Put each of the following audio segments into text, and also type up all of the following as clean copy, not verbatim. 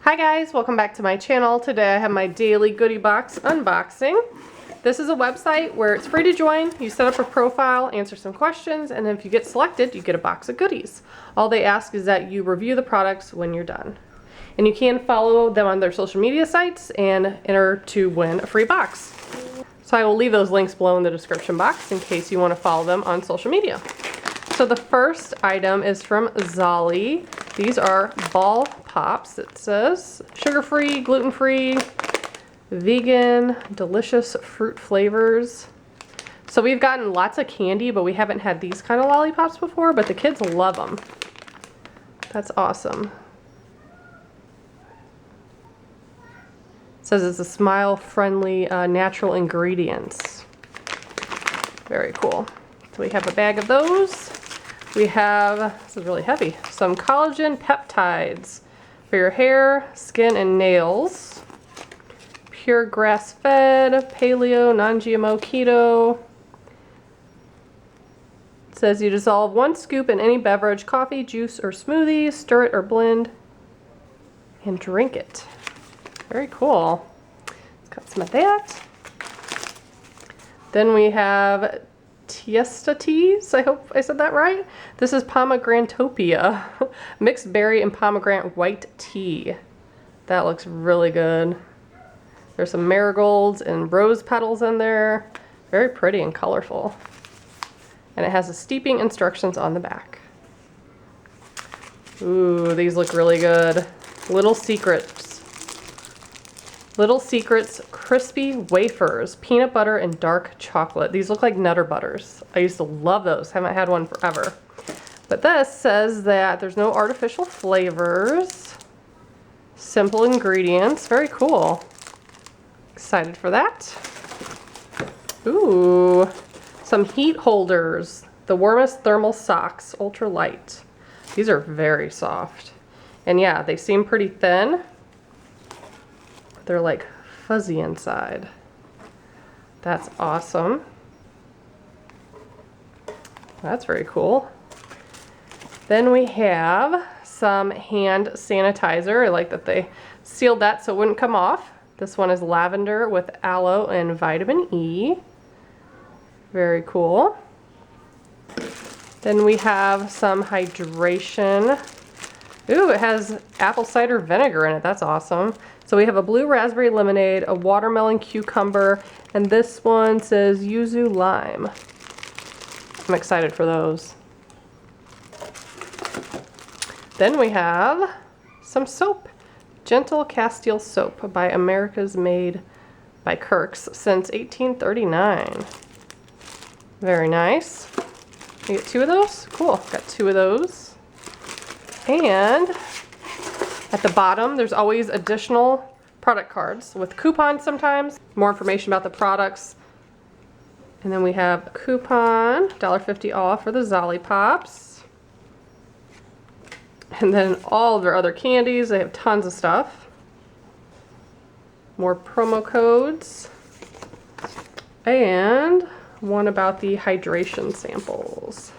Hi guys, welcome back to my channel. Today I have my Daily Goodie Box unboxing. This is a website where it's free to join. You set up a profile, answer some questions, and then if you get selected, you get a box of goodies. All they ask is that you review the products when you're done. And you can follow them on their social media sites and enter to win a free box. So I will leave those links below in the description box in case you want to follow them on social media. So the first item is from Zolli. These are ball pops. It says sugar-free, gluten-free, vegan, delicious fruit flavors. So we've gotten lots of candy, but we haven't had these kind of lollipops before, but the kids love them. That's awesome. It says it's a smile-friendly natural ingredients. Very cool. So we have a bag of those. We have, this is really heavy, some collagen peptides for your hair, skin, and nails. Pure grass-fed, paleo, non-GMO, keto. It says you dissolve 1 scoop in any beverage, coffee, juice, or smoothie, stir it or blend, and drink it. Very cool. It's got some of that. Then we have Tiesta Teas, I hope I said that right. This is Pomegranatopia, mixed berry and pomegranate white tea. That looks really good. There's some marigolds and rose petals in there. Very pretty and colorful. And it has the steeping instructions on the back. Ooh, these look really good. Little Secrets crispy wafers, peanut butter and dark chocolate. These look like Nutter Butters. I used to love those. Haven't had one forever. But this says that there's no artificial flavors. Simple ingredients. Very cool. Excited for that. Ooh, some heat holders. The warmest thermal socks, ultra light. These are very soft. And yeah, they seem pretty thin. They're like fuzzy inside. That's awesome. That's very cool. Then we have some hand sanitizer. I like that they sealed that so it wouldn't come off. This one is lavender with aloe and vitamin E. Very cool. Then we have some hydration. Ooh, it has apple cider vinegar in it. That's awesome. So we have a blue raspberry lemonade, a watermelon cucumber, and this one says yuzu lime. I'm excited for those. Then we have some soap. Gentle Castile soap by America's Made by Kirks since 1839. Very nice. You get 2 of those? Cool, got 2 of those. And at the bottom, there's always additional product cards with coupons sometimes, more information about the products. And then we have a coupon, $1.50 off for the Zolli Pops. And then all of their other candies, they have tons of stuff. More promo codes. And one about the hydration samples.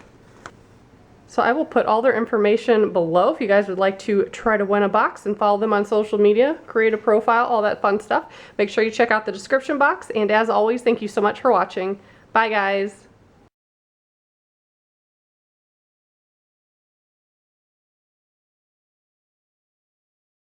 So I will put all their information below if you guys would like to try to win a box and follow them on social media, create a profile, all that fun stuff. Make sure you check out the description box. And as always, thank you so much for watching. Bye guys.